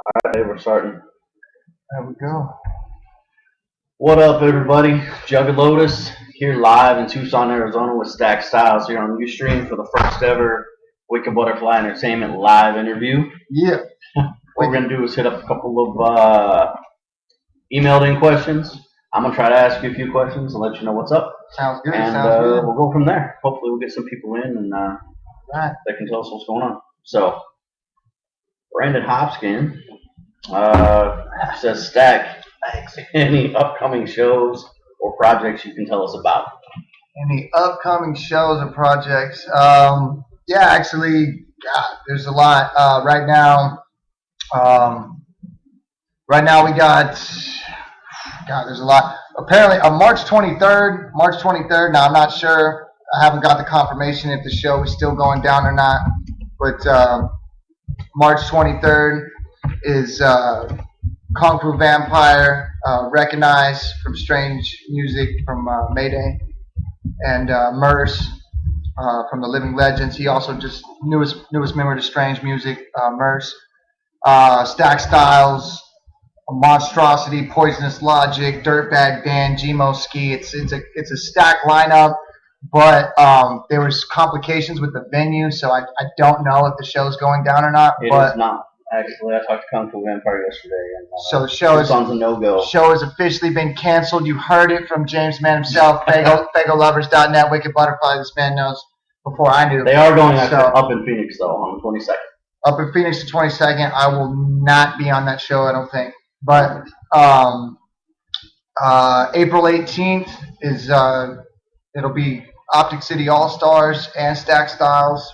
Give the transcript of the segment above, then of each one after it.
Alright, we're starting. There we go. What up, everybody? Jugga Lotus here live in Tucson, Arizona with Stacc Styles here on Ustream for the first ever Wicked Butterfly Entertainment live interview. Yeah. What we're going to do is hit up a couple of emailed in questions. I'm going to try to ask you a few questions and let you know what's up. Sounds good. And Sounds good. we'll go from there. Hopefully, we'll get some people in and Right. they can tell us what's going on. So, Brandon Hopskin says, Stacc, any upcoming shows or projects you can tell us about? Any upcoming shows or projects? Yeah, actually, God, there's a lot. Right now, we got. God, there's a lot. Apparently, March 23rd. March 23rd. Now, I'm not sure. I haven't got the confirmation if the show is still going down or not. But March 23rd is Kung Fu Vampire, Recognize from Strange Music from Mayday, and Merce from the Living Legends. He also just newest member to Strange Music, Merce. Stacc Styles, Monstrosity, Poisonous Logic, Dirtbag Dan, Gmo Ski. It's a stacked lineup, but there was complications with the venue, so I don't know if the show's going down or not. It is not. Actually, I talked to Kung Fu Vampire yesterday, and so the show is a no-go. Show has officially been canceled. You heard it from James Man himself. FagoLovers.net, Wicked Butterfly. This man knows before I knew. They are going up in Phoenix though on the 22nd. Up in Phoenix the 22nd. I will not be on that show, I don't think. But April 18th is it'll be Optic City All Stars and Stacc Styles.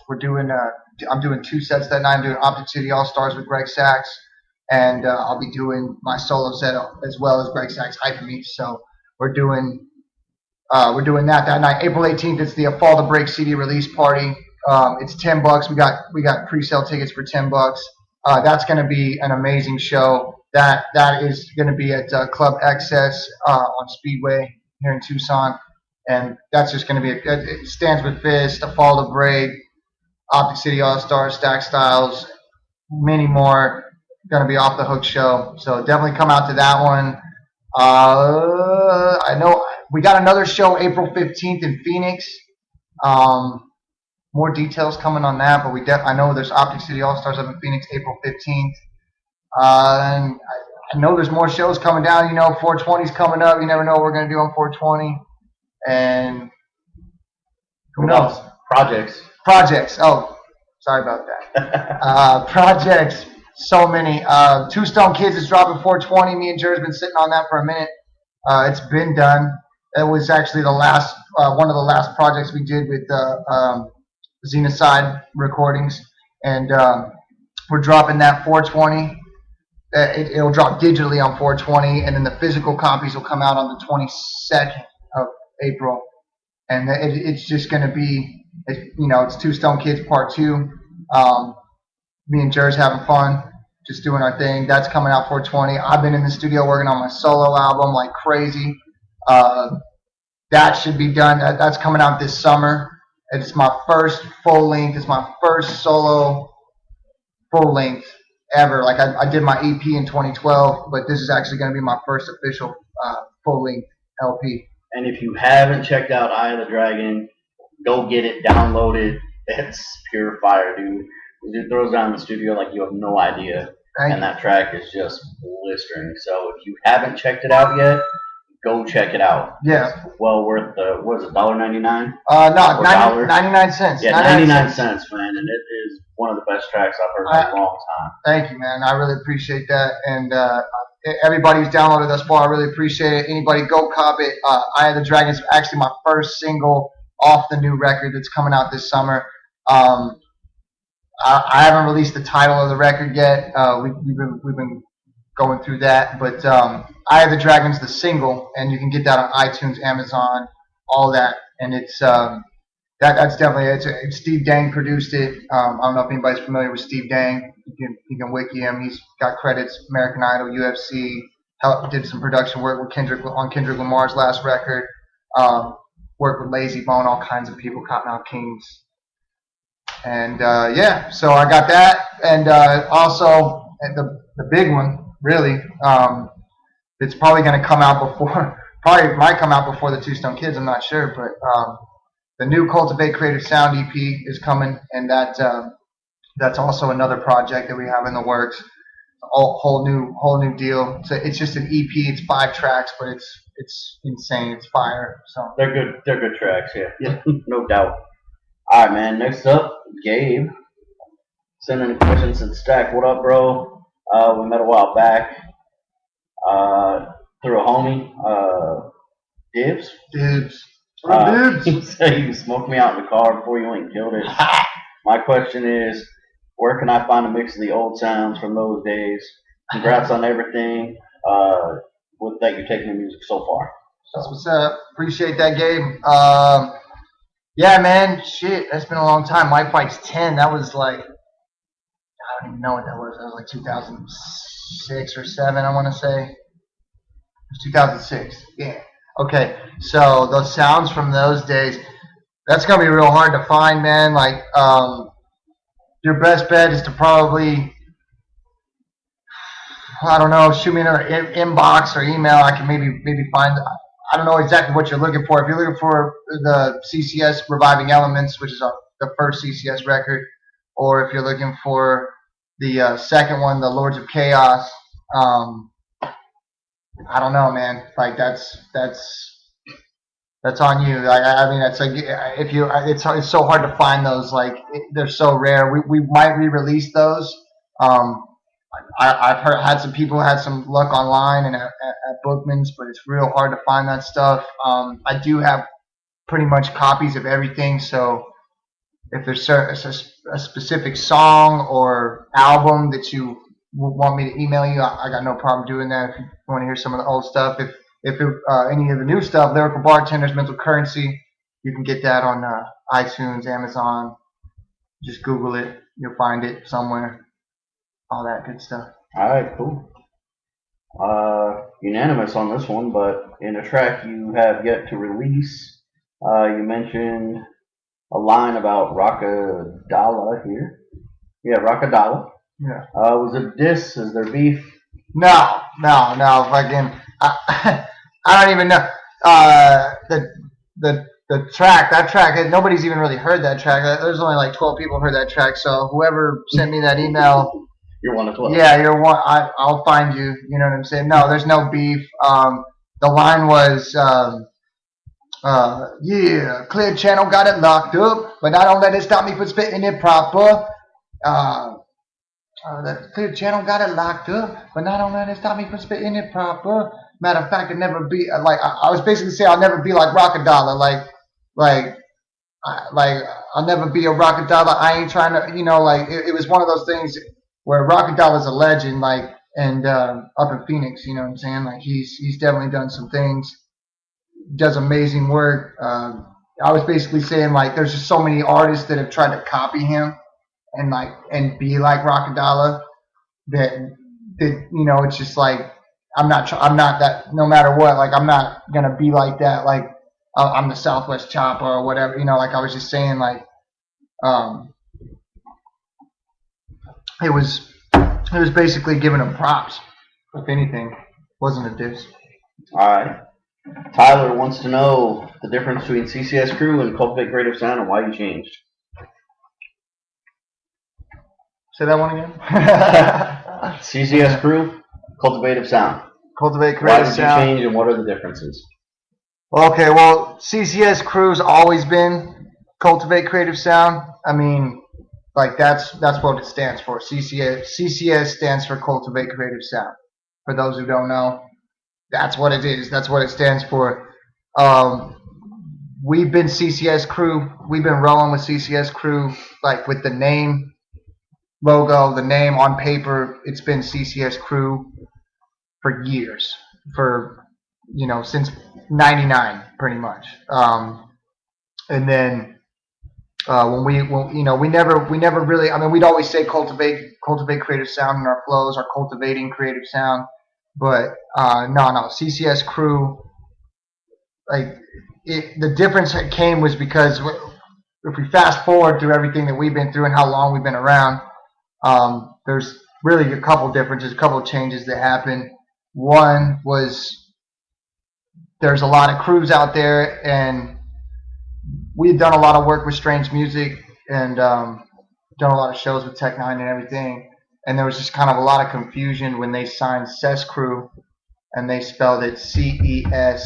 I'm doing 2 sets that night. I'm doing Optic City All Stars with Greg Sachs, and I'll be doing my solo set as well as Greg Sachs hyping me. So we're doing that night. April 18th is the Fall to Break CD release party. It's $10. We got pre-sale tickets for $10. That's going to be an amazing show. That is going to be at Club Excess on Speedway here in Tucson, and that's just going to be it stands with Fist, A Fall to Break, Optic City All Stars, Stacc Styles, many more. Going to be off the hook show, so definitely come out to that one. I know we got another show April 15th in Phoenix. More details coming on that, but I know there's Optic City All Stars up in Phoenix April 15th. And I know there's more shows coming down. 420's coming up. You never know what we're going to do on 420. And who knows? Projects. Oh, sorry about that. Projects. So many. Two Stone Kids is dropping 420. Me and Jer's been sitting on that for a minute. It's been done. It was actually the last one of the last projects we did with Xenocide recordings, and we're dropping that 420. It'll drop digitally on 420, and then the physical copies will come out on the 22nd of April. And it's just going to be, it's Two Stone Kids Part 2. Me and Jer's having fun, just doing our thing. That's coming out 420. I've been in the studio working on my solo album like crazy. That should be done. That's coming out this summer. It's my first full length. It's my first solo full length ever. Like I did my EP in 2012, but this is actually going to be my first official full length LP. And if you haven't checked out Eye of the Dragon, go get it, download it. It's pure fire, dude. It throws down the studio like you have no idea. And that track is just blistering. So if you haven't checked it out yet, go check it out. Yeah. It's well worth the, what is it, $1.99? No, 99 cents. Yeah, 99 cents, man. And it is one of the best tracks I've heard in a long time. Thank you, man. I really appreciate that. And everybody who's downloaded thus far, I really appreciate it. Anybody, go cop it. Eye of the Dragon is actually my first single off the new record that's coming out this summer. I haven't released the title of the record yet. We've been going through that, but Eye of the Dragon's the single, and you can get that on iTunes, Amazon, all that. And it's that's definitely it's Steve Dang produced it. I don't know if anybody's familiar with Steve Dang. You can wiki him. He's got credits: American Idol, UFC. Did some production work with Kendrick Lamar's last record. Worked with Lazy Bone, all kinds of people, Cottonmouth Kings. And yeah, so I got that, and also the the big one, really. It's probably going to come out before, probably might come out before the Two Stone Kids. I'm not sure, but the new Cultivate Creative Sound EP is coming, and that's also another project that we have in the works. Whole new deal. So it's just an EP. It's 5 tracks, but it's insane. It's fire. So They're good. They're good tracks. Yeah, no doubt. All right, man. Next up, Gabe. Sending a question to Stacc. What up, bro? We met a while back through a homie, Dibs. Dibs. He said you smoked me out in the car before you went and killed it. My question is, where can I find a mix of the old sounds from those days? Congrats on everything with that you're taking the music so far. That's what's up. Appreciate that, Gabe. Yeah, man. Shit, that's been a long time. My Fight's 10. That was like, I don't even know what that was. That was like 2006 or 7, I want to say. It was 2006. Yeah. Okay. So those sounds from those days, that's gonna be real hard to find, man. Like, your best bet is to probably, I don't know, shoot me in an inbox or email. I can maybe find. I don't know exactly what you're looking for. If you're looking for the CCS Reviving Elements, which is the first CCS record, or if you're looking for the second one, the Lords of Chaos, I don't know, man. Like that's on you. I mean, it's like if you, it's so hard to find those. Like they're so rare. We might re-release those. I've had some people had some luck online and at Bookman's, but it's real hard to find that stuff. I do have pretty much copies of everything. So if there's a specific song or album that you want me to email you, I got no problem doing that. If you want to hear some of the old stuff, if any of the new stuff, Lyrical Bartenders, Mental Currency, you can get that on iTunes, Amazon. Just Google it, you'll find it somewhere. All that good stuff. All right, cool. Unanimous on this one, but in a track you have yet to release, you mentioned a line about Rockadala here. Yeah, Rockadala. Yeah. Was it a diss? Is there beef? No. Fucking, I don't even know. The track, that track, nobody's even really heard that track. There's only like 12 people heard that track. So whoever sent me that email. You're one of 12. Yeah, you're one. I'll find you. You know what I'm saying? No, there's no beef. The line was, yeah, Clear Channel got it locked up, but I don't let it stop me from spitting it proper. The Clear Channel got it locked up, but I don't let it stop me from spitting it proper. Matter of fact, it never be like I was basically saying I'll never be like Rockadala, like I'll never be a Rockadala. I ain't trying to, like it was one of those things where Rockadala's a legend, like, and up in Phoenix, you know what I'm saying? Like he's definitely done some things, does amazing work. I was basically saying like there's just so many artists that have tried to copy him and be like Rockadala that it's just like I'm not that, no matter what, like I'm not gonna be like that, like I'm the Southwest Chopper or whatever, like I was just saying, like it was basically giving him props, if anything. Wasn't a diss. All right. Tyler wants to know the difference between CCS Crew and Cultivate Creative Sound and why you changed. Say that one again. CCS Crew, Cultivative Sound. Cultivate Creative Sound. Why did you change and what are the differences? Okay, well, CCS Crew's always been Cultivate Creative Sound. I mean, like that's what it stands for. CCS stands for Cultivate Creative Sound. For those who don't know, that's what it is. That's what it stands for. We've been CCS Crew. We've been rolling with CCS Crew, like with the name, logo, the name on paper. It's been CCS Crew for years, since '99, pretty much. And then when we never really. I mean, we'd always say cultivate creative sound in our flows, our cultivating creative sound. But no, CCS Crew. Like the difference that came was because if we fast forward through everything that we've been through and how long we've been around, there's really a couple differences, a couple of changes that happened. One was there's a lot of crews out there, and we've done a lot of work with Strange Music and done a lot of shows with Tech Nine and everything. And there was just kind of a lot of confusion when they signed Cess Crew and they spelled it CESCRU,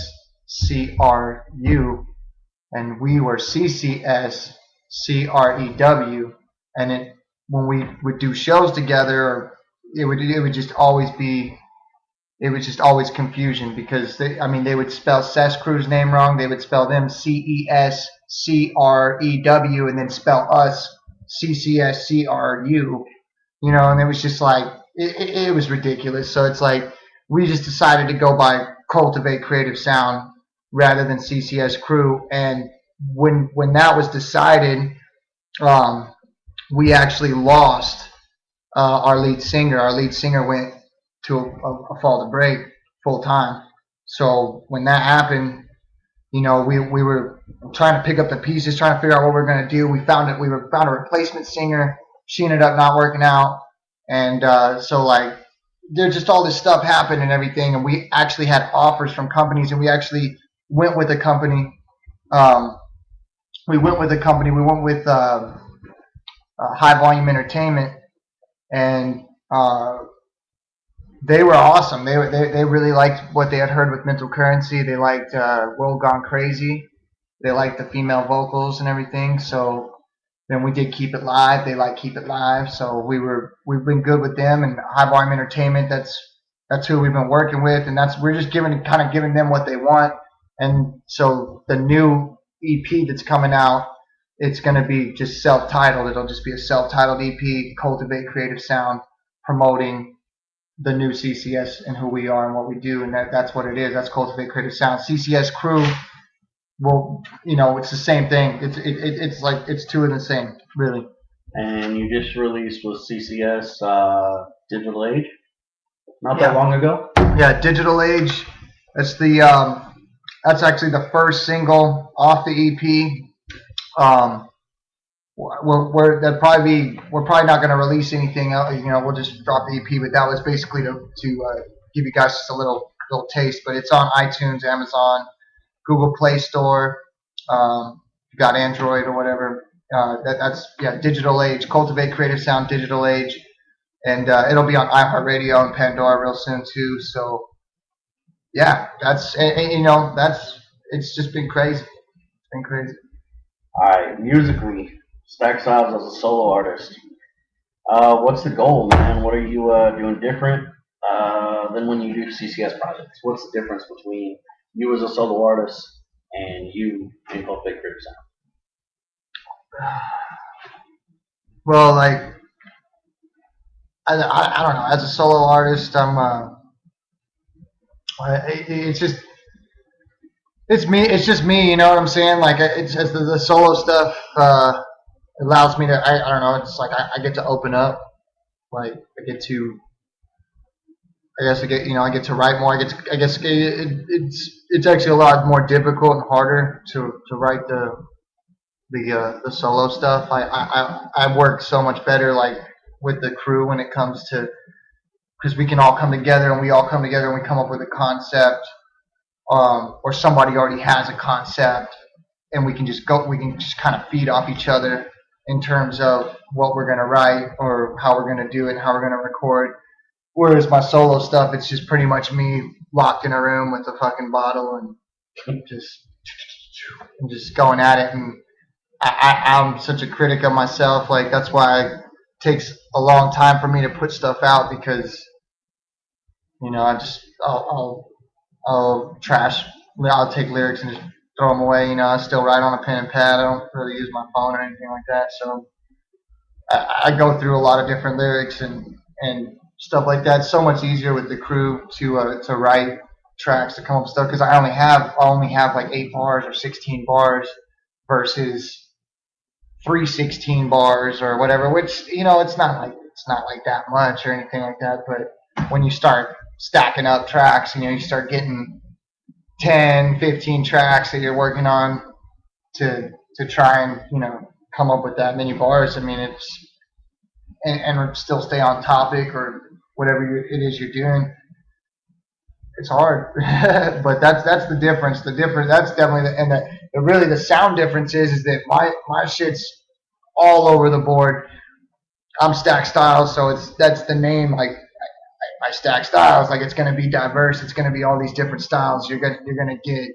and we were CCSCREW. And when we would do shows together, it would just always be it was just always confusion because they would spell Cess Crew's name wrong. They would spell them CESCREW and then spell us CCSCRU. And it was just like it was ridiculous. So it's like we just decided to go by Cultivate Creative Sound rather than CCS Crew. And when that was decided, we actually lost our lead singer. Our lead singer went to a fall to break full time. So when that happened, we were trying to pick up the pieces, trying to figure out what we were going to do. We found a replacement singer. She ended up not working out, and so like there's just all this stuff happened and everything. And we actually had offers from companies, and we actually went with a company. We went with High Volume Entertainment, and they were awesome. They really liked what they had heard with Mental Currency. They liked World Gone Crazy. They liked the female vocals and everything. So then we did Keep It Live. They like Keep It Live. So we've been good with them, and High Volume Entertainment. That's who we've been working with, and we're just giving them what they want. And so the new EP that's coming out, it's going to be just self-titled. It'll just be a self-titled EP, Cultivate Creative Sound, promoting the new CCS and who we are and what we do, and that's what it is. That's Cultivate Creative Sound. CCS Crew, well, it's the same thing. It's like it's two of the same, really. And you just released with CCS Digital Age not Yeah. that long ago. Yeah, Digital Age. That's actually the first single off the EP. We're probably not going to release anything else. We'll just drop the EP. But that was basically to give you guys just a little taste. But it's on iTunes, Amazon, Google Play Store. If you got Android or whatever. That's Digital Age, Cultivate Creative Sound, Digital Age, and it'll be on iHeartRadio and Pandora real soon too. So yeah, it's just been crazy. It's been crazy. All right, musically, Stacc as a solo artist. What's the goal, man? What are you doing different than when you do CCS projects? What's the difference between you as a solo artist and you in Cultivate Creative Sound? Well, like I don't know. As a solo artist, it's me. It's just me. You know what I'm saying? Like it's the solo stuff allows me to. I don't know. It's like I get to open up. Like I get to. I guess I get to write more. I guess it's actually a lot more difficult and harder to write the solo stuff. I work so much better like with the crew when it comes to, because we can all come together and we come up with a concept, or somebody already has a concept, and we can just kind of feed off each other in terms of what we're gonna write or how we're gonna do it, and how we're gonna record. Whereas my solo stuff, it's just pretty much me locked in a room with a fucking bottle and just going at it. And I'm such a critic of myself. Like that's why it takes a long time for me to put stuff out, because I'll trash. I'll take lyrics and just throw them away. I still write on a pen and pad. I don't really use my phone or anything like that. So I go through a lot of different lyrics and stuff like that. It's so much easier with the crew to write tracks, to come up with stuff, because I only have like 8 bars or 16 bars versus 316 bars or whatever, which it's not like that much or anything like that. But when you start stacking up tracks, you start getting 10, 15 tracks that you're working on to try and come up with that many bars. I mean, and still stay on topic or whatever it is you're doing. It's hard, but that's the difference. The difference that's definitely the really the sound difference is that my shit's all over the board. I'm Stacc Styles, so that's the name. Like I Stacc Styles, like it's gonna be diverse. It's gonna be all these different styles. You're gonna get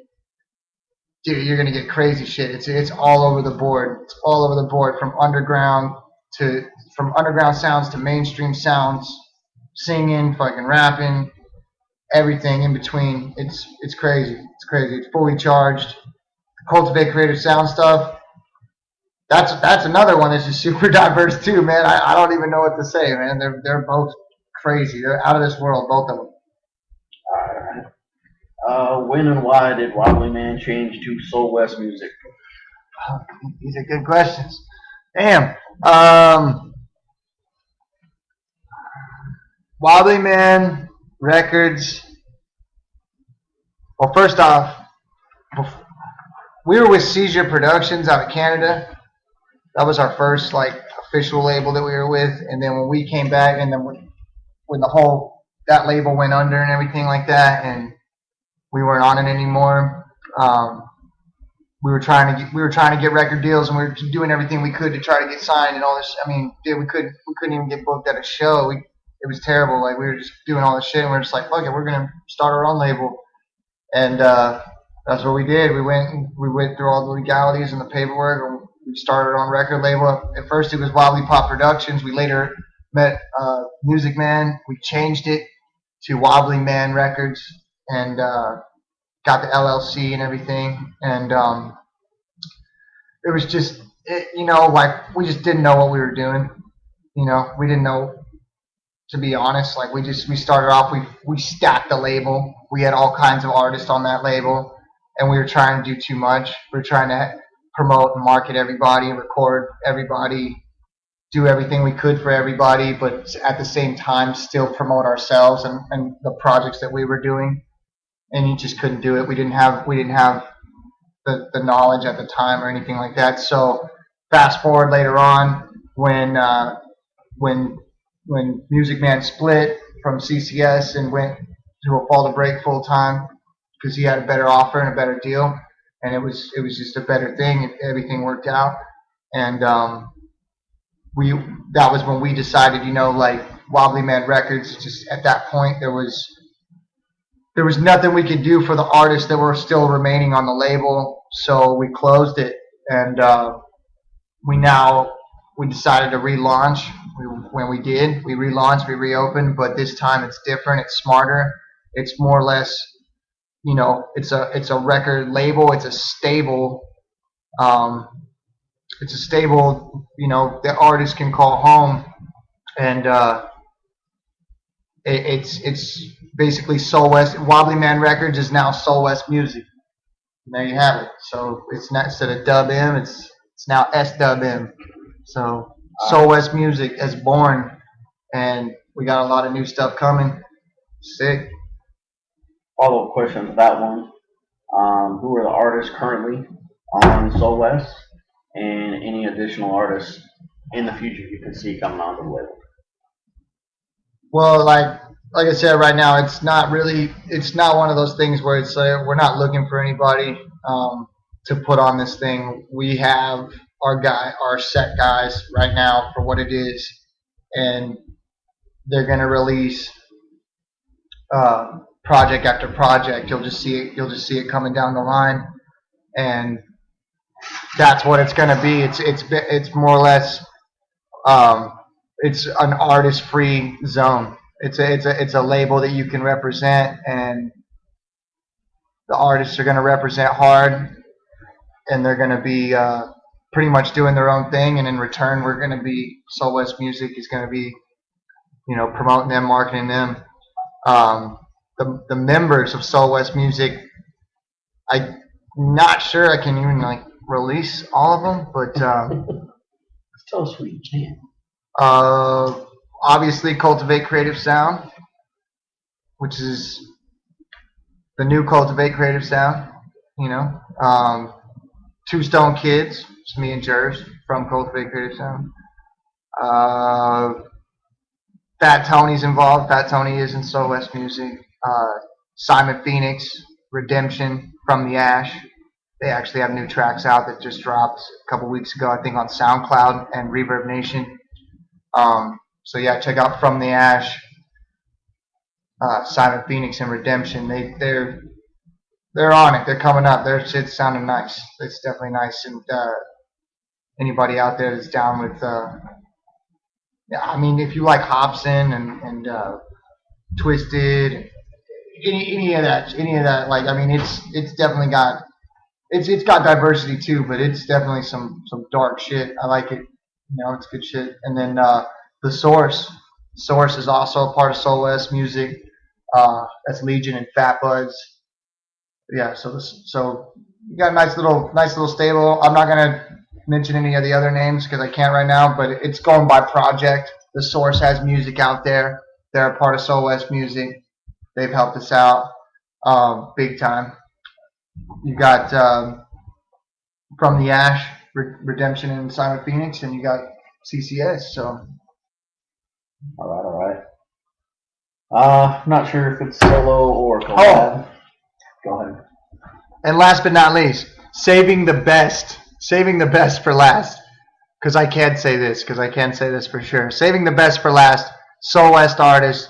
dude. You're gonna get crazy shit. It's all over the board. It's all over the board to from underground sounds to mainstream sounds, singing, fucking rapping, everything in between. It's crazy. It's crazy. It's fully charged. Cultivate creative sound stuff. That's another one that's just super diverse too, man. I don't even know what to say, man. They're both crazy. They're out of this world, both of them. Alright. When and why did Wobbly Man change to Soul West music? Oh, these are good questions. Damn. Wobbly Man Records. Well, first off, we were with Seizure Productions out of Canada. That was our first like official label that we were with, and then when we came back, and then when the whole that label went under and everything like that, and we weren't on it anymore. We were trying to get record deals, and we were doing everything we could to try to get signed and all this. I mean, dude, we couldn't even get booked at a show. It was terrible. Like we were just doing all this shit, and we are just like, fuck it, we're gonna start our own label, and that's what we did. We went through all the legalities and the paperwork, and we started our own record label. At first, it was Wobbly Pop Productions. We later met Music Man. We changed it to Wobbly Man Records, and got the LLC and everything. And it was just, like we just didn't know what we were doing. We didn't know, to be honest. Like we started off, we stacked the label. We had all kinds of artists on that label, and we were trying to do too much. We were trying to promote and market everybody, record everybody, do everything we could for everybody, but at the same time still promote ourselves and the projects that we were doing. And you just couldn't do it. We didn't have the knowledge at the time or anything like that. So fast forward later on when Music Man split from CCS and went to a Fall to Break full time because he had a better offer and a better deal, and it was just a better thing. Everything worked out, and we that was when we decided, like Wobbly Man Records. Just at that point, there was nothing we could do for the artists that were still remaining on the label, so we closed it, and we decided to relaunch. When we did, we relaunched, we reopened, but this time it's different. It's smarter. It's more or less, it's a record label. It's a stable. The artist can call home, and it's basically Soul West. Wobbly Man Records is now Soul West Music. And there you have it. So it's not, instead of Dub M, it's now S Dub M. So Soul West Music is born, and we got a lot of new stuff coming. Sick. Follow-up question to that one. Who are the artists currently on Soul West, and any additional artists in the future you can see coming onto the label? Well, like I said, right now it's not one of those things where it's we're not looking for anybody to put on this thing. We have our set guys right now for what it is, and they're gonna release project after project. You'll just see it coming down the line, and that's what it's gonna be. It's more or less it's an artist-free zone. It's a label that you can represent, and the artists are going to represent hard, and they're going to be pretty much doing their own thing. And in return, we're going to be Soul West Music is going to be, promoting them, marketing them. The members of Soul West Music, I'm not sure I can even release all of them, but tell us who you can. Obviously, Cultivate Creative Sound, which is the new Cultivate Creative Sound. Two Stone Kids, it's me and Jers from Cultivate Creative Sound. Uh, Fat Tony's involved. Fat Tony is in Soul West Music. Simon Phoenix, Redemption, From the Ash. They actually have new tracks out that just dropped a couple weeks ago, I think, on SoundCloud and Reverb Nation. So yeah, check out From the Ash, Simon Phoenix, and Redemption. They're on it. They're coming up. Their shit's sounding nice. It's definitely nice. And anybody out there that's down with, yeah, I mean, if you like Hobson and Twisted, any of that, like, I mean, it's definitely got it's got diversity too, but it's definitely some dark shit. I like it. It's good shit. And then the Source is also a part of Soul West Music. That's Legion and Fat Buds. Yeah, so you got a nice little stable. I'm not gonna mention any of the other names because I can't right now, but it's going by project. The Source has music out there. They're a part of Soul West Music. They've helped us out big time. You got From the Ash, Redemption, and Simon Phoenix, and you got CCS. So All right. Not sure if it's solo or collab. Go ahead. And last but not least, saving the best for last. Because I can say this for sure. Saving the best for last. Soul West artist.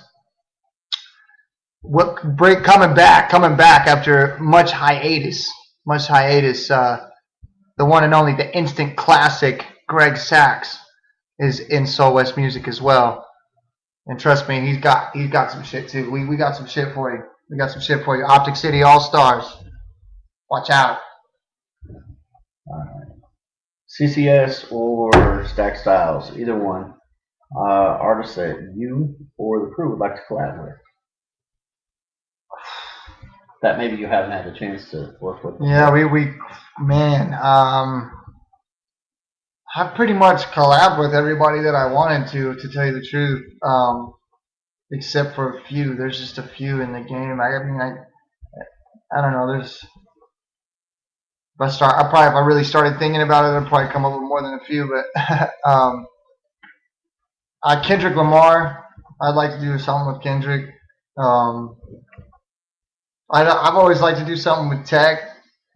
Coming back after much hiatus. The one and only, the instant classic Greg Stacc is in Soul West Music as well. And trust me, he's got some shit too. We got some shit for you. Optic City All Stars. Watch out. All right. CCS or Stacc Styles, either one. Artists that you or the crew would like to collab with. That maybe you haven't had the chance to work with. Yeah, I've pretty much collabed with everybody that I wanted to tell you the truth. Except for a few. There's just a few in the game. I don't know. If I really started thinking about it, I'd probably come up with more than a few. But Kendrick Lamar, I'd like to do something with Kendrick. I've always liked to do something with Tech,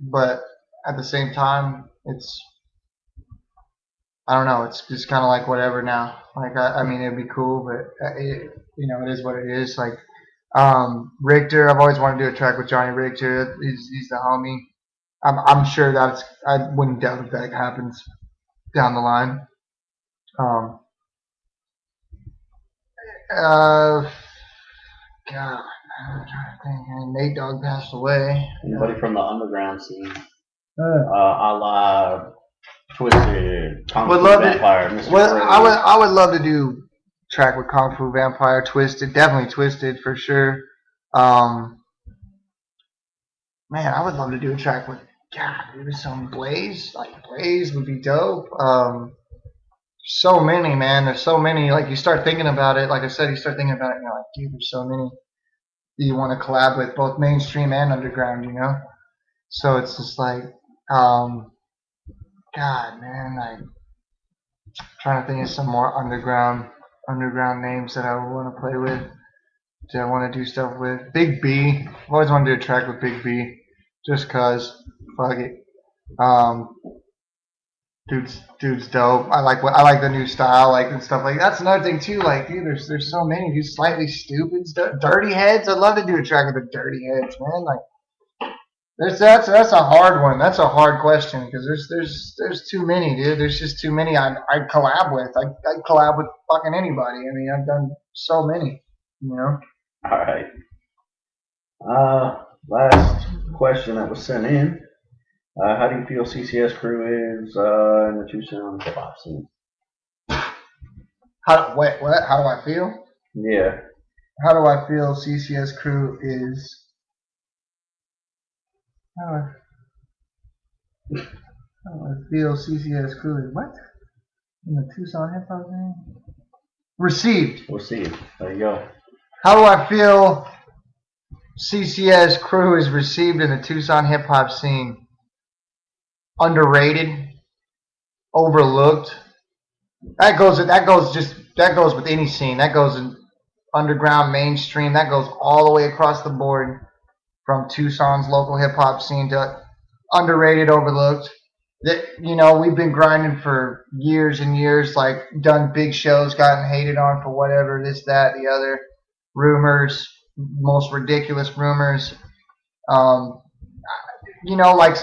but at the same time, I don't know. It's just kind of like whatever now. Like I mean, it'd be cool, but it is what it is. Like Richter, I've always wanted to do a track with Johnny Richter. He's the homie. I'm sure I wouldn't doubt if that happens down the line. God, I'm trying to think. Nate Dogg passed away. Anybody from the underground scene? A la Twisted, Kung Fu Vampire, Mr. I would love to do a track with Kung Fu Vampire, Twisted, definitely Twisted for sure. Man, I would love to do a track with maybe some Blaze. Like Blaze would be dope. So many, man. There's so many. Like you start thinking about it. Like I said, you start thinking about it, and you're like, dude, there's so many that you want to collab with, both mainstream and underground. So it's just like, God, man, I'm trying to think of some more underground names that I would want to play with, that I want to do stuff with. Big B. I've always wanted to do a track with Big B, just cause. Fuck it. Dude's dope. I like the new style, like and stuff like that. That's another thing too. Like, dude, there's so many. Dude, slightly stupid stuff. Dirty Heads. I'd love to do a track with the Dirty Heads, man. Like. That's a hard one. That's a hard question because there's too many, dude. There's just too many. I'd collab with. I'd collab with fucking anybody. I mean, I've done so many. All right. Last question that was sent in. How do you feel CCS crew is in the Tucson hip hop scene? What? How do I feel? Yeah. How do I feel CCS crew is? How do I feel CCS crew is what? In the Tucson hip hop scene? Received. There you go. How do I feel CCS crew is received in the Tucson hip hop scene? Underrated, overlooked, that goes with any scene. That goes in underground, mainstream. That goes all the way across the board from Tucson's local hip hop scene to underrated, overlooked. That we've been grinding for years and years, like done big shows, gotten hated on for whatever, this, that, the other, rumors, most ridiculous rumors. Um, like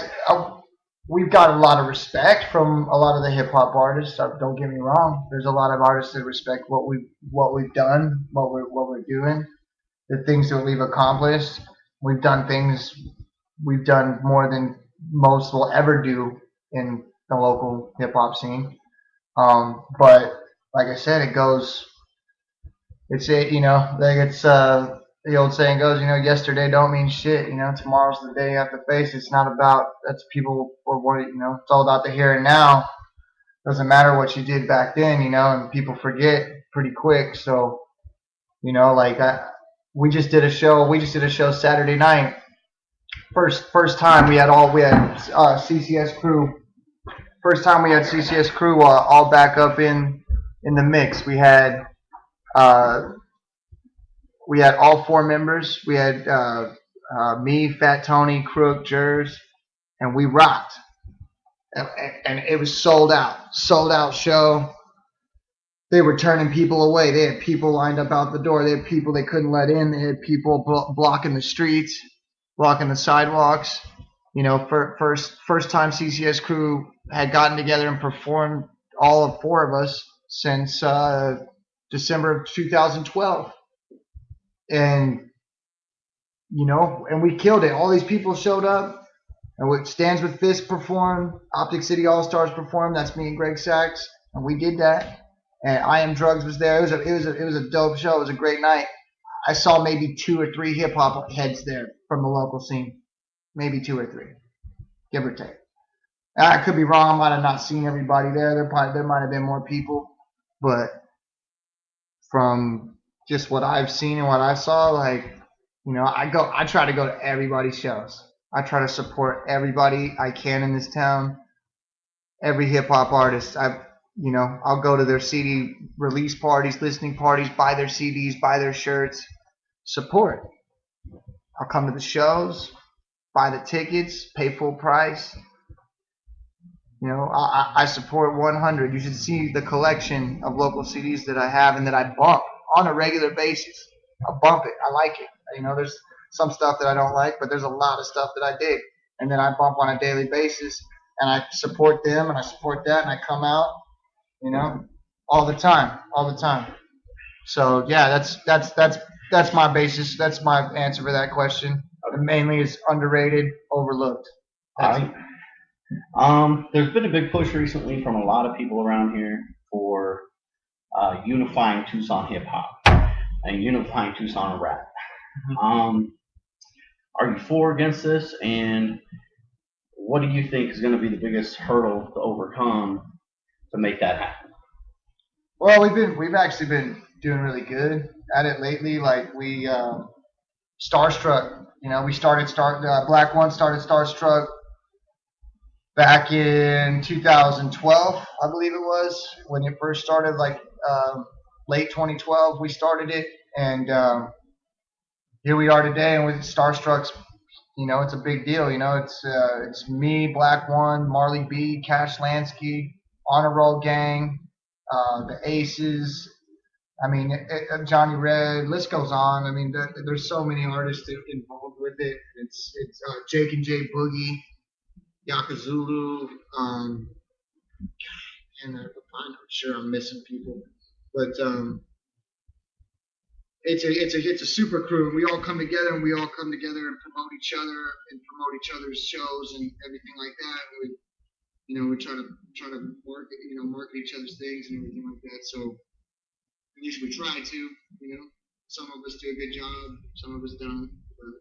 we've got a lot of respect from a lot of the hip hop artists. Don't get me wrong. There's a lot of artists that respect what we've done, what we're doing, the things that we've accomplished. We've done things. We've done more than most will ever do in the local hip hop scene. But like I said, it goes. It's it. Like it's the old saying goes. Yesterday don't mean shit. Tomorrow's the day you have to face. It's not about that's people or what. It's all about the here and now. Doesn't matter what you did back then. And people forget pretty quick. So like we just did a show. We just did a show Saturday night. First time we had CCS crew. First time we had CCS crew all back up in the mix. Uh, we had all four members. We had me, Fat Tony, Crook, Jers, and we rocked. And it was sold out show. They were turning people away. They had people lined up out the door. They had people they couldn't let in. They had people blocking the streets, blocking the sidewalks. First time CCS crew had gotten together and performed, all of four of us, since December of 2012, and and we killed it. All these people showed up, and what Stands with Fists performed, Optic City All Stars performed. That's me and Greg Sachs, and we did that. And I Am Drugs was there. It was a dope show. It was a great night. I saw maybe 2 or 3 hip hop heads there from the local scene, maybe 2 or 3, give or take. I could be wrong. I might have not seen everybody there. There might have been more people, but from just what I've seen and what I saw, like I try to go to everybody's shows. I try to support everybody I can in this town. Every hip hop artist. I'll go to their CD release parties, listening parties, buy their CDs, buy their shirts, support. I'll come to the shows, buy the tickets, pay full price. I support 100. You should see the collection of local CDs that I have and that I bump on a regular basis. I bump it. I like it. There's some stuff that I don't like, but there's a lot of stuff that I dig, and then I bump on a daily basis, and I support them, and I support that, and I come out, all the time, all the time. So yeah, that's my basis. That's my answer for that question. And mainly, is underrated, overlooked. That's it. There's been a big push recently from a lot of people around here for unifying Tucson hip hop and unifying Tucson rap. Um, are you for or against this? And what do you think is going to be the biggest hurdle to overcome to make that happen? Well, we've actually been doing really good at it lately. Like we Starstruck. We started Black One started Starstruck back in 2012, I believe it was when it first started. Like late 2012, we started it, and here we are today. And with Starstruck's, it's a big deal. It's me, Black One, Marley B, Cash Lansky, Honor Roll Gang, the Aces. I mean, Johnny Red. List goes on. I mean, there's so many artists involved with it. It's Jake and Jay Boogie, Yakazulu, and I'm sure I'm missing people, but it's a super crew. We all come together, and we all come together and promote each other and promote each other's shows and everything like that. And we try to market each other's things and everything like that. So at least we try to. Some of us do a good job, some of us don't. But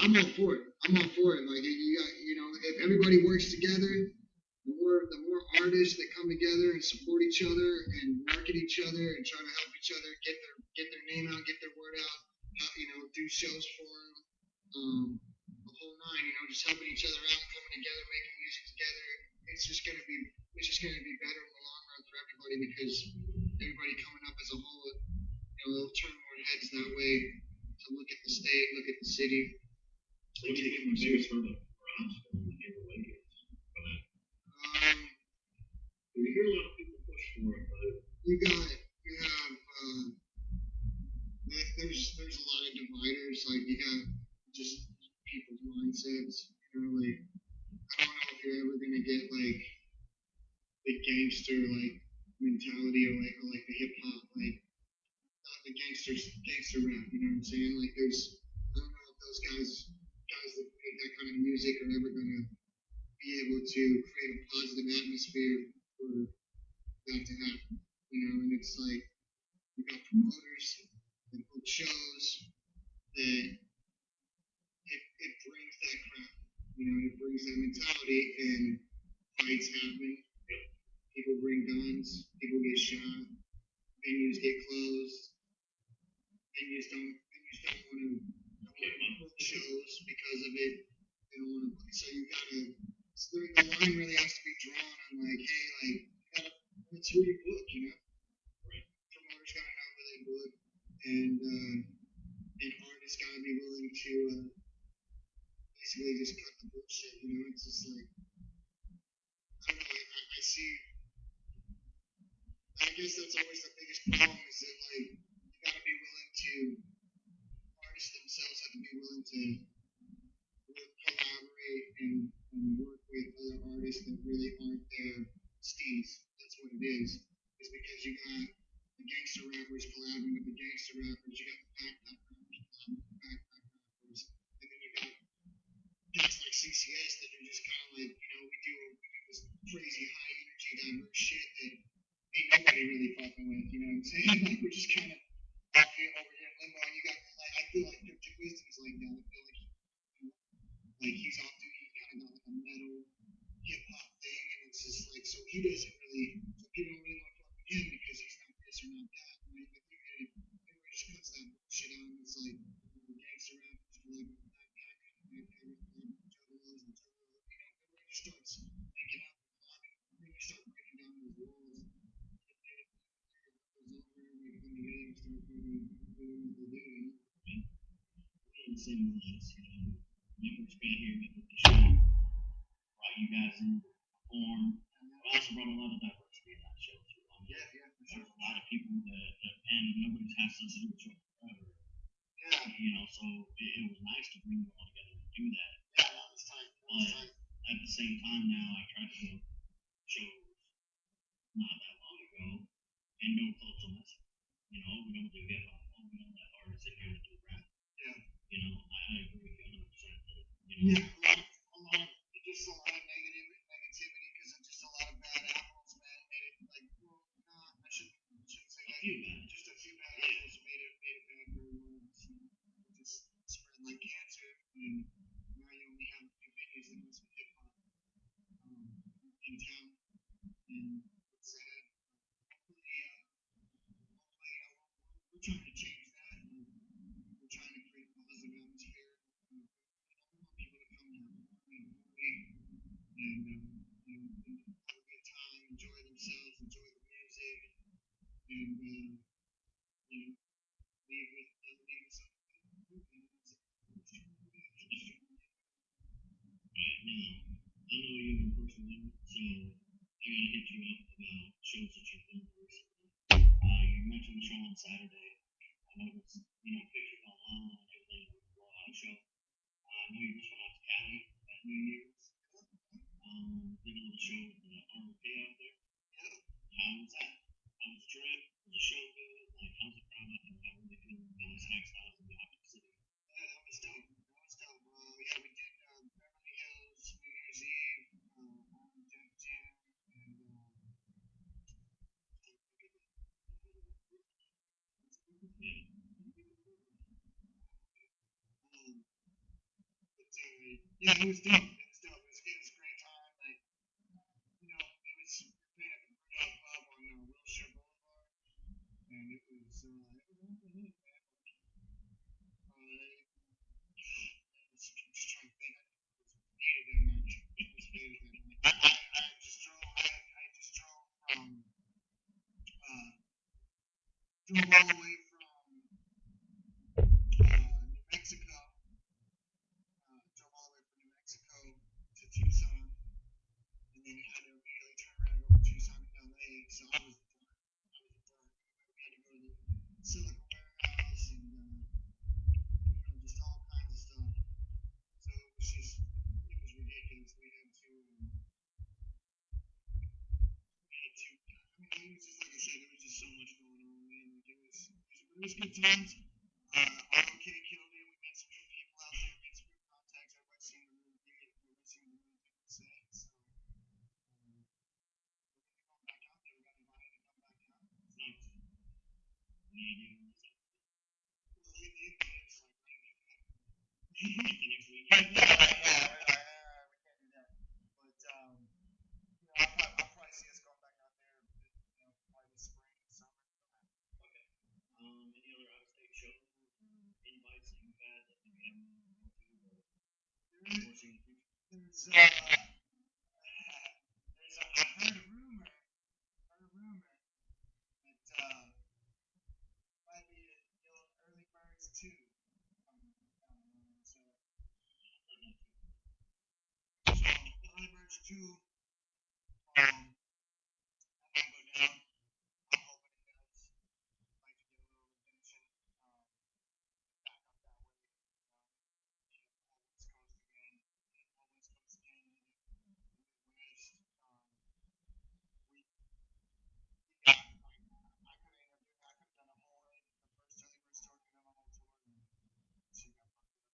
I'm all for it. I'm all for it. Like if everybody works together, the more artists that come together and support each other and market each other and try to help each other get their name out, get their word out, do shows for them, the whole nine. Just helping each other out, coming together, making music together. it's just gonna be it's just gonna be better in the long run for everybody because everybody coming up as a whole, they'll turn more heads that way to look at the state, look at the city. What do you think the biggest hurdle for Oscar in the Lake is for that? You hear a lot of people push for it, but You have there's a lot of dividers. Like you got just people's mindsets. Like I don't know if you're ever gonna get like the gangster like mentality or like the hip hop like the gangster rap. You know what I'm saying? Like I don't know if those guys that make that kind of music are ever gonna be able to create a positive atmosphere for that to happen. And it's like you got promoters that book shows that it brings that crowd. It brings that mentality and fights happen. People bring guns, people get shot, venues get closed, venues don't want to book shows because of it. They don't want to. So you gotta. So the line really has to be drawn on like, hey, like, it's who you book, right. Promoters gotta know who they book, and artists gotta be willing to basically just cut the bullshit. It's just like I don't know. I see. I guess that's always the biggest problem is that like you gotta be willing to artists themselves have to be willing to collaborate and work with other artists that really aren't their steez. That's what it is. It's because you got the gangster rappers collabing with the gangster rappers, you got the backpack rappers collabing with the backpack rappers, and then you got guys like CCS that are just kind of like, we do this crazy high energy diverse shit that ain't nobody really fucking with, you know what I'm saying? Like we're just kind of out here over here in limbo, and you got like I feel like Cryptic Wisdom's like that. I feel like he's off doing kind of like a metal hip hop thing, and it's just like so he doesn't really, so people don't really want to fuck with him because he's not this or not that. Right? But everybody just puts that shit on. It's like gangster rappers collab with backpack rappers, collab with juggalos and juggalos. Everybody just starts linking up and collabing, and then you start breaking down those walls. Everybody come together and start doing what they do. In the same lines, members got here, they put the show, brought you guys in, perform. But also brought a lot of diversity in that show too. Yeah, for sure. There's a lot of people and nobody's had such a good show forever. Yeah. So it was nice to bring them all together and do that. Yeah, that was tight. But at the same time now, I tried to go shows not that long ago and no cultural message. We don't do hip hop. We don't let artists in here to do rap. Yeah. I agree with you 100% that, Yeah, a lot of just a lot of negativity because of just a lot of bad apples, man. Made it like, I shouldn't say that. Just a few bad apples made it bad for everyone else. Just spread like cancer, and now you only have a few venues that listen to hip hop in town, and it's sad. Hopefully, we're trying to change that. We're trying to create a positive atmosphere. We want people to come here and have a good time, enjoy themselves, enjoy the music, and leave with something. I know you in personally, so I gotta hit you up about shows that you've done recently. You mentioned the show on Saturday. I noticed, pictures online and everything was a blowout show. I know you just went out to Cali at New Year's. Did a little show with the ROK out there. How was that? How was the trip? Was the show good? Like, how's the crowd out there? How were they feeling about Stacc styles in the opposite city? Yeah, that was dope. Yeah, we did Beverly Hills, New Year's Eve, on Def Jam, and yeah, it was dope. It was dope. It was a great time. Like, it was playing at the Rudolph Club on Wilshire Boulevard, and it was really neat, man. I'm just trying to think. I was hated that night. I was hated that night. I all the way from New Mexico. Drove all the way from New Mexico to Tucson, and then had to immediately turn around and go from Tucson to LA. So I was done. We had to go to the Silicon Warehouse and just all kinds of stuff. So it was ridiculous. We had to. I mean, it was just like I said, there was just so much going on, man. Like it was good times. ROK killed it. We met some good people out there, made some good contacts. Everybody seemed to really dig it. Everybody seemed to really think the same. So we're going back out there. We got invited to come back out. It's nice. Any idea when it's up? Well, it's like right now. The next week. Yeah, we can't do that. But I'll probably see us going back out there. Probably this spring, summer. Okay. Any other out-of-state shows, invites that you've had that you haven't been able to, or foresee in the future? I heard a rumor that might be early birds too. So early birds too. I might go down. I'm hoping it does. Like to get a little redemption. Back up that way. West Coast again. West Coast again. Midwest. We got. I could have interviewed. I could have done a whole. The first early bird store could have done a whole tour. And she got fucked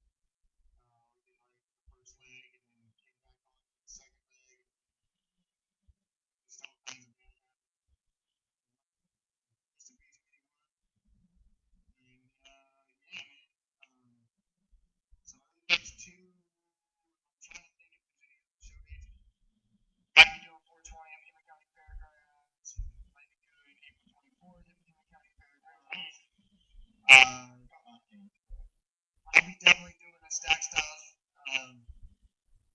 up. We did like the first leg and then came back on the second leg. Just all kinds of bad happened. Just a beast what he won. And yeah, man. So early birds two. I'm trying to think if there's any other show dates. Might be doing 420 at Pima County Fairgrounds. Might be doing April 24th at Pima County Fairgrounds. I'll be definitely doing a Stacc Styles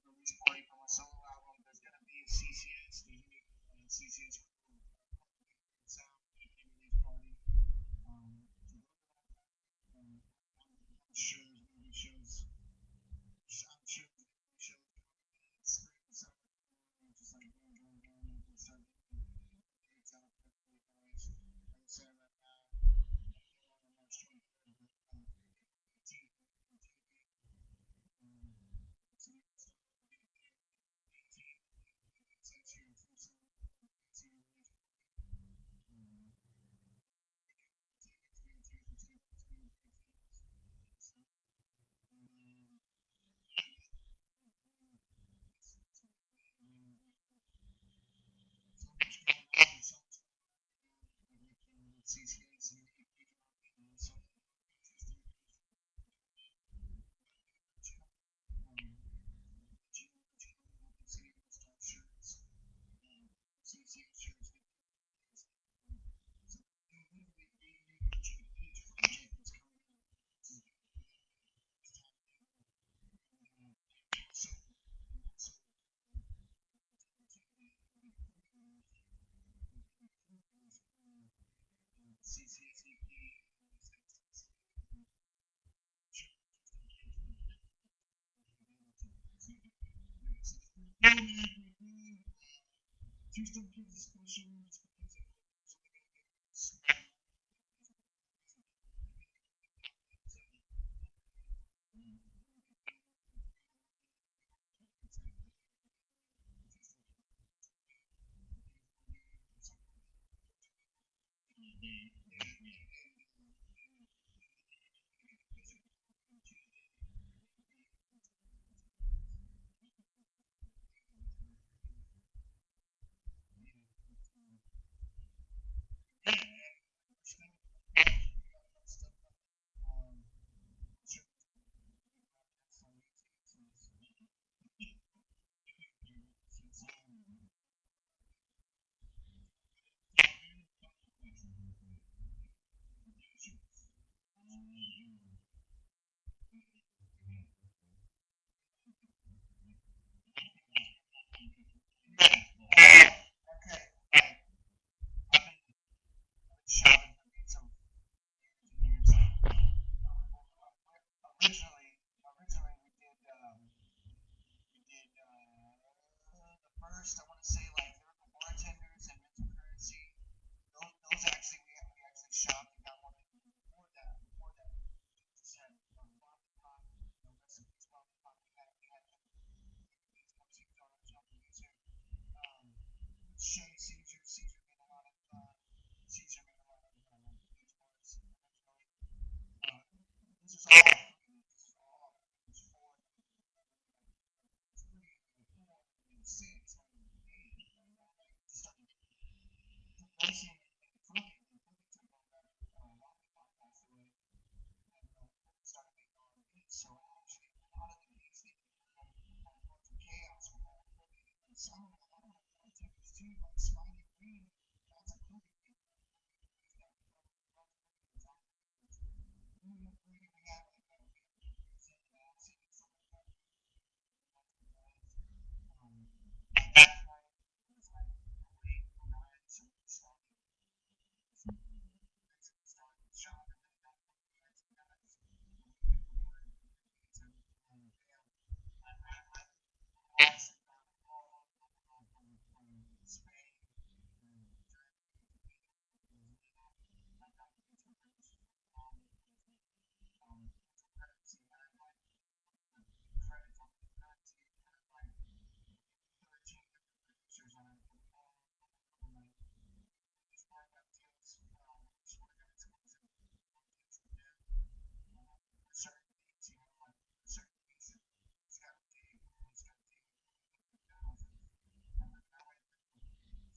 release party for my solo album. There's gonna be a CCS. There's gonna be a CCS sound release party. I'm sure there's gonna be shows. I'm sure there's gonna be shows coming in spring and summer. Just like we'll start getting dates out there for you guys. Like I said right now, on March 23rd, but 18th, so we can start getting there. 18th, since you're full summer, 18th release party. Tickets, we have tickets, we have tickets. So, so much going on. So much CCS and EP dropping. So interesting. City All-Star shirts. CCS shirts. So, literally being mentioned each project that's coming out. So, CCS EP. Houston gives a special it's because of say like lyrical bartenders and mental currency. Those actually we actually shopped and got one before that said Rocky Pop, recipes Rocky Pop. We had these ones he was on music. Shay Caesar made a lot of Caesar made a lot of these ones originally. This is all it's for it's pretty cool and see it's like racing and funky took over Rocky Pop passed away and started making all the beats. So actually a lot of the beats they had lots of chaos with that. And some of a lot of the bartenders too, like Smiley Green, that's a movie beat. He's got we have like music and acid and stuff like that. That night was like late night, so we started shop and then got guys and guys. Spain,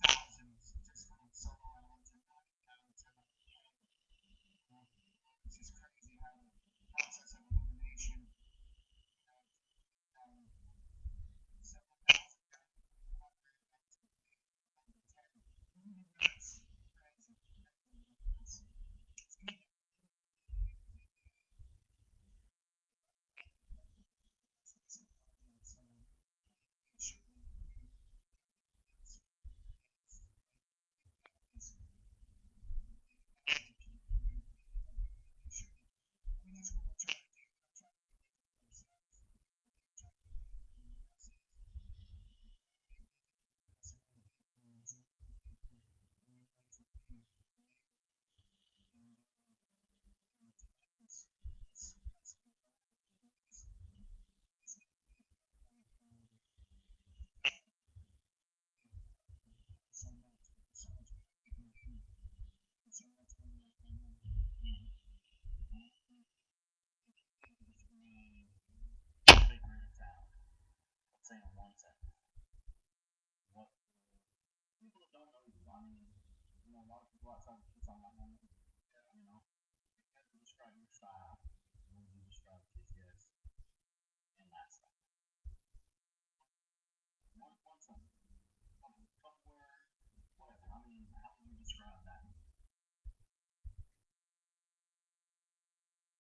thousands just from solo albums and not down to it's just crazy how the process of elimination um, several thousand it's crazy. Let's say in one sentence. What people that don't know you, I mean, a lot of people outside the song like that, you have to describe your style. When you describe KCS and that style. One sentence. Couple words, whatever. I mean, how would you describe that?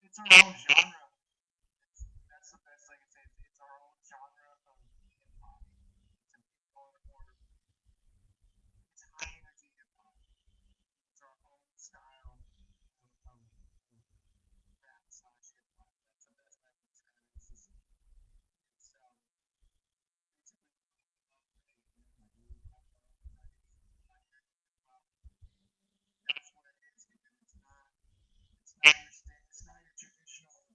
It's our own genre. That's the best I can say. It's our own genre of hip hop. It's a more it's high energy hip hop. It's our own style of rap slash hip hop. That's the best I can describe it. It's basically that's what it is. It's not your traditional.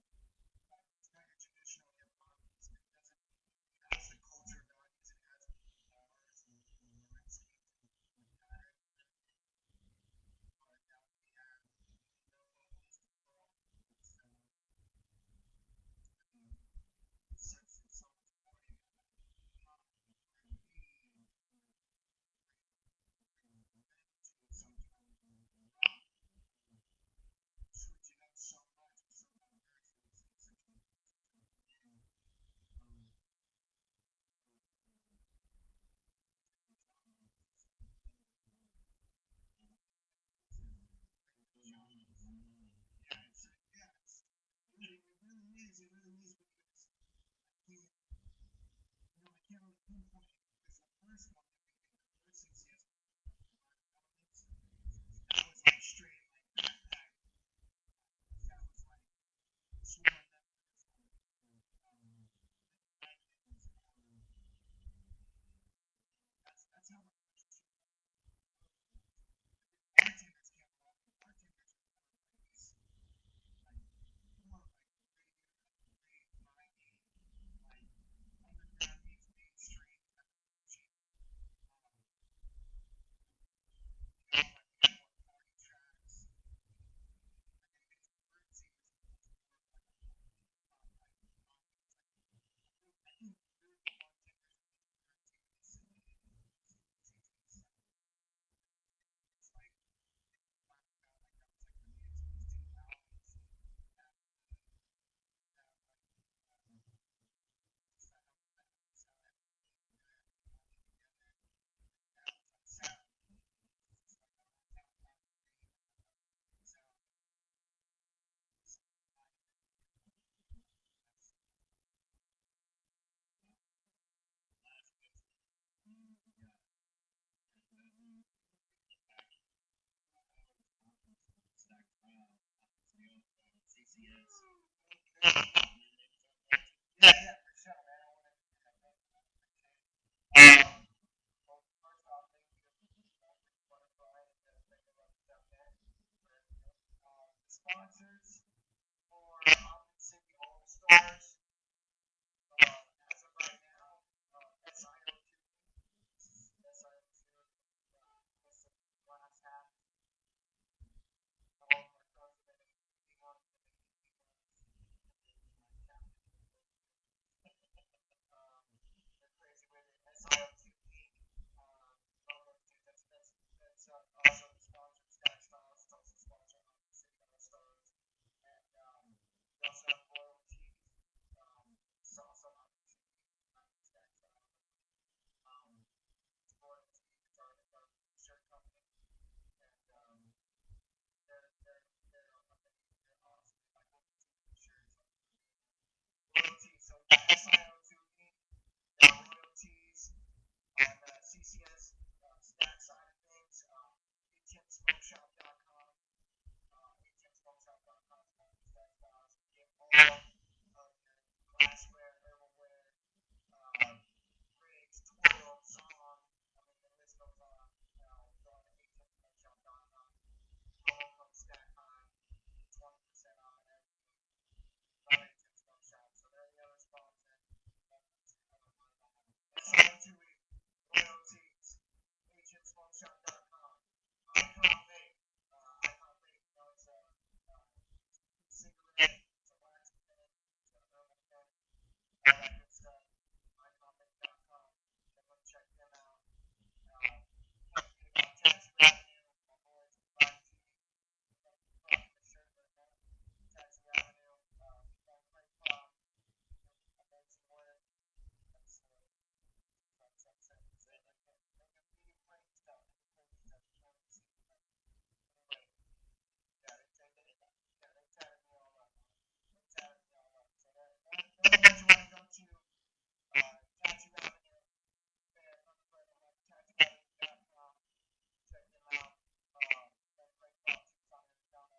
Yeah, for sure, man. Well, first off, thank you for Butterfly and thank you for stuff, man. The sponsors for Optic City All Stars, as of right now, SIO2, SIO2, this last half, all of my president, one, they're crazy with it. SIO2 Inc. That's also sponsored Stacc Styles. It's also sponsored Optic City All Stars. And we also have royalties. It's also Optic City Stacc Styles. Royalties is our shirt company. And they're amazing. They're awesome. I hope you see the shirts. Royalties. So SIO2 Inc. Royalties on CCS Stacc side of things. ATMSmokeShop.com. ATMSmokeShop.com. Stacc Styles. Get all of your glassware, herbal rigs, twirls, on. I mean, the list goes on. Go on to ATMSmokeShop.com. Promo code Stacc High. 20% off everything. Love ATM Smoke Shop. So they're the other sponsor. SIO2 royalties. ATMSmokeShop.com. Icon Vape. Icon Vape knows cigarette, it's a wax pen, it's a herbal pen, all that good stuff. IconVape.com. Everyone check them out. Talking about tax revenue, my boys at 5G. The shirt right now. Tax revenue. Don't play pop. Amazing work. That's it. Like that. Medium plate stuff. Anyway, got it. Take it. Yeah, they tatted me all up. They tatted me all up. So that, you want to go to Tattoo Avenue. Tattooavenue.com. Check them out. Don't play pop.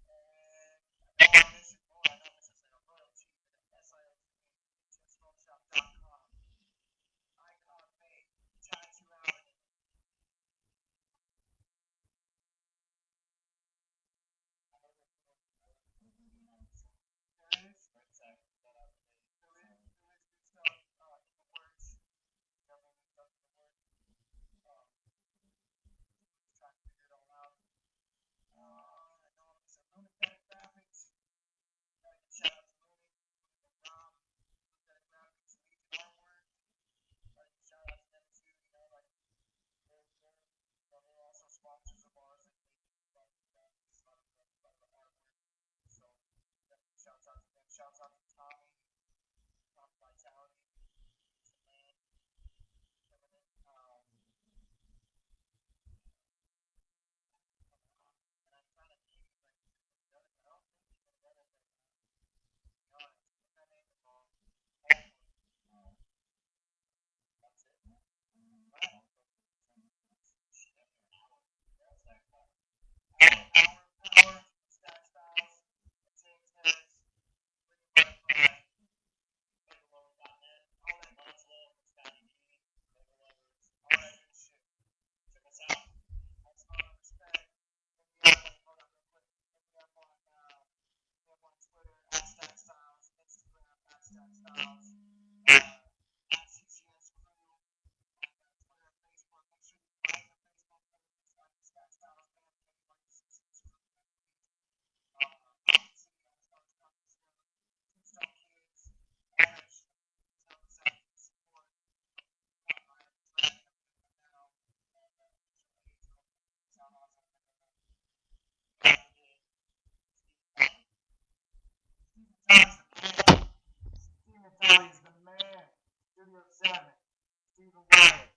And I know I'm missing more. I know I'm missing a royalty. SIO2.com. Icon Vape. Tattoo Avenue. There is. There is good stuff in the works. Definitely stuff in the works. Just trying to figure it all out. I know I'm missing Lunatic Graphics. Shout out to Looney. Rob. Lunatic Graphics. Legion Artwork. Shout out to them too. You know, like they're also sponsors of ours. Like they love the artwork. So definitely shouts out to them. Shouts out to Tommy. Tommy Vitality. He's the man. Feminine. And I'm trying to think like I don't think he's been better than honest. If that name is wrong. Hopefully. That's it. Wow. That's that power, Stacc Styles, James Harris, Ricky Butterfly, Legalover.net, all that much love for Scotty D, Lego Lovers, all that good shit. Check us out. Much love and respect. Hold up real quick. Hit me up on Twitter at Stacc Styles, Instagram at Stacc Styles, at CCS Crew, Twitter and Facebook. Make sure you like the Facebook page, like the Stacc Styles band page, like the CCS Crew page. City All Stars coming soon. Tombstone Kids, all that shit. Help us out with support. I am tracking them now. And some page sound awesome. Stephen Talley's the man. Studio 7. Stephen Wiley.